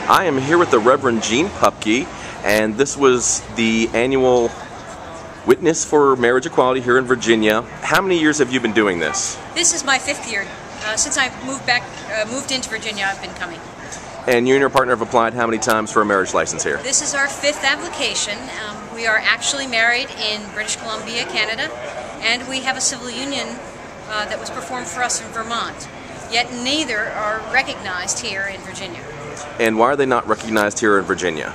I am here with the Reverend Gene Pupke, and this was the annual Witness for Marriage Equality here in Virginia. How many years have you been doing this? This is my 5th year. Since I moved into Virginia, I've been coming. And you and your partner have applied how many times for a marriage license here? This is our 5th application. We are actually married in British Columbia, Canada, and we have a civil union that was performed for us in Vermont. Yet neither are recognized here in Virginia. And why are they not recognized here in Virginia?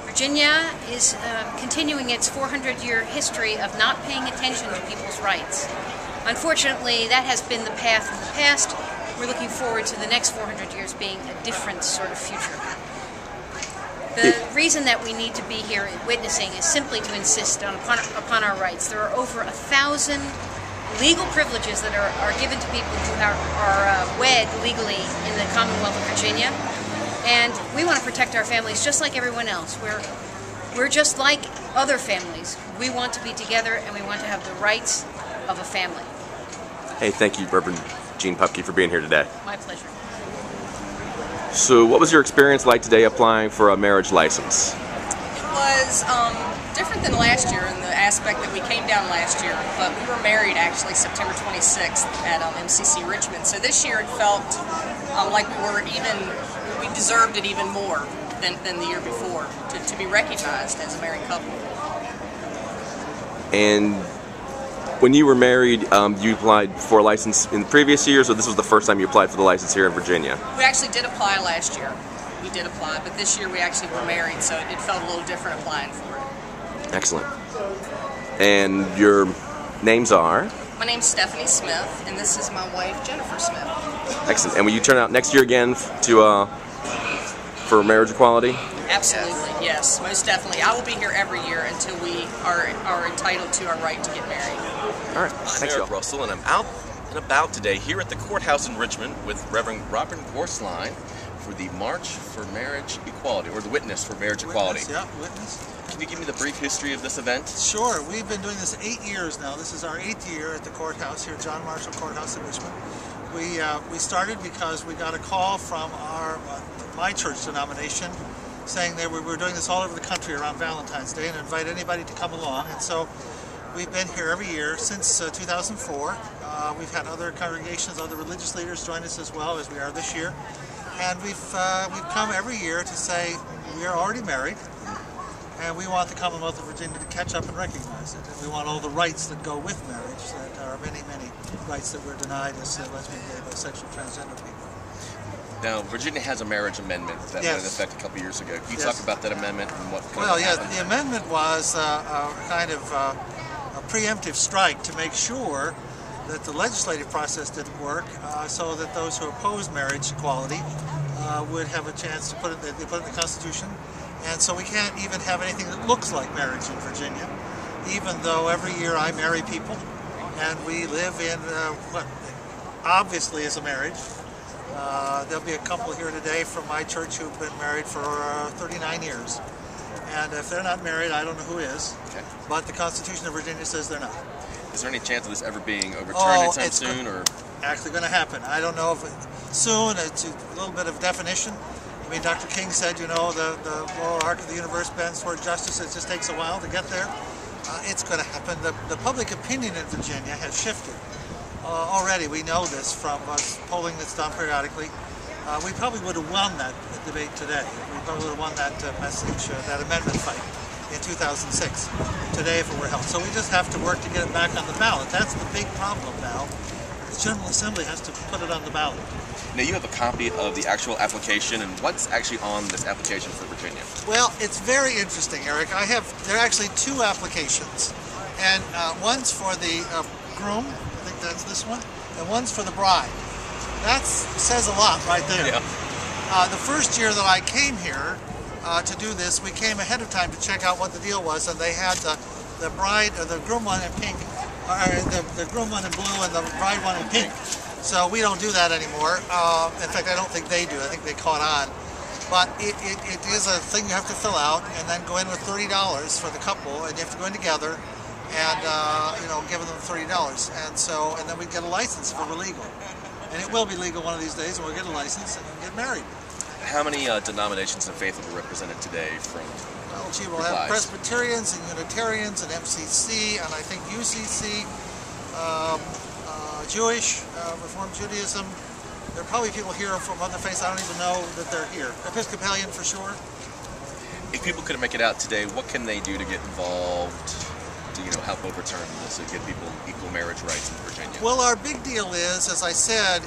Virginia is continuing its 400-year history of not paying attention to people's rights. Unfortunately, that has been the path in the past. We're looking forward to the next 400 years being a different sort of future. The reason that we need to be here witnessing is simply to insist upon our rights. There are over 1,000 legal privileges that are given to people who are wed legally in the Commonwealth of Virginia. And we want to protect our families just like everyone else. We're just like other families. We want to be together and we want to have the rights of a family. Hey, thank you, Reverend Gene Pupke, for being here today. My pleasure. So what was your experience like today applying for a marriage license? It was different than last year in the aspect that we came down last year, but we were married actually September 26th at MCC Richmond. So this year it felt like we deserved it even more than the year before to be recognized as a married couple. And when you were married, you applied for a license in previous years, or this was the first time you applied for the license here in Virginia? We actually did apply last year. We did apply, but this year we actually were married, so it felt a little different applying for it. Excellent. And your names are? My name's Stephanie Smith, and this is my wife, Jennifer Smith. Excellent. And will you turn out next year again to for marriage equality? Absolutely, yes, most definitely. I will be here every year until we are entitled to our right to get married. All right. Thanks, Eric Russell, and I'm out and about today here at the courthouse in Richmond with Reverend Robert Gorsline for the March for Marriage Equality, or the Witness for Marriage Equality. Yeah, Witness. Can you give me the brief history of this event? Sure. We've been doing this 8 years now. This is our 8th year at the courthouse here, John Marshall Courthouse in Richmond. We started because we got a call from my church denomination saying that we were doing this all over the country around Valentine's Day and invite anybody to come along. And so we've been here every year since 2004. We've had other congregations, other religious leaders join us as well, as we are this year. And we've come every year to say we are already married, and we want the Commonwealth of Virginia to catch up and recognize it. And we want all the rights that go with marriage, that are many, many rights that we're denied as lesbian, gay, bisexual, transgender people. Now, Virginia has a marriage amendment that went into effect a couple years ago. Can you talk about that amendment and what happened? The amendment was a kind of a preemptive strike to make sure that the legislative process didn't work, so that those who oppose marriage equality would have a chance to put it in the Constitution. And so we can't even have anything that looks like marriage in Virginia, even though every year I marry people, and we live in what obviously is a marriage. There'll be a couple here today from my church who've been married for 39 years. And if they're not married, I don't know who is. Okay. But the Constitution of Virginia says they're not. Is there any chance of this ever being overturned anytime soon? Or actually going to happen. I don't know if soon. It's a little bit of definition. I mean, Dr. King said, you know, the moral arc of the universe bends toward justice. It just takes a while to get there. It's going to happen. The public opinion in Virginia has shifted. Already, we know this from polling that's done periodically. We probably would have won that debate today. We probably would have won that message, that amendment fight in 2006, today if it were held. So we just have to work to get it back on the ballot. That's the big problem now. The General Assembly has to put it on the ballot. Now you have a copy of the actual application, and what's actually on this application for Virginia? Well, it's very interesting, Eric. There are actually 2 applications, and one's for the groom, I think that's this one, and one's for the bride. That says a lot right there. Yeah. The first year that I came here to do this, we came ahead of time to check out what the deal was, and they had the bride, or the groom one in pink, or the groom one in blue and the bride one in pink. So we don't do that anymore. In fact, I don't think they do. I think they caught on. But it is a thing you have to fill out, and then go in with $30 for the couple, and you have to go in together, and give them $30. And then we get a license if we're legal. And it will be legal one of these days, and we'll get a license and get married. How many denominations of faith will be represented today from Well, gee, we'll have Presbyterians and Unitarians and MCC and I think UCC, Jewish, Reformed Judaism. There are probably people here from other faiths. I don't even know that they're here. Episcopalian for sure. If people couldn't make it out today, what can they do to get involved to help overturn this and give people equal marriage rights in Virginia? Well, our big deal is, as I said,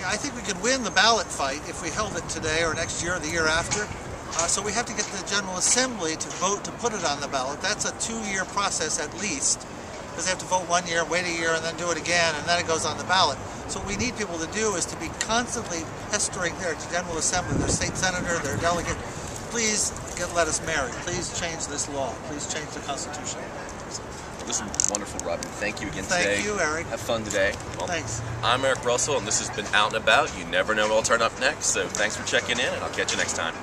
I think we could win the ballot fight if we held it today or next year or the year after. So we have to get the General Assembly to vote to put it on the ballot. That's a 2-year process at least, because they have to vote 1 year, wait a year, and then do it again, and then it goes on the ballot. So what we need people to do is to be constantly pestering their General Assembly, their state senator, their delegate, please let us marry. Please change this law. Please change the Constitution. Well, this is wonderful, Robin. Thank you again today. Thank you, Eric. Have fun today. Well, thanks. I'm Eric Russell, and this has been Out and About. You never know what will turn up next, so thanks for checking in, and I'll catch you next time.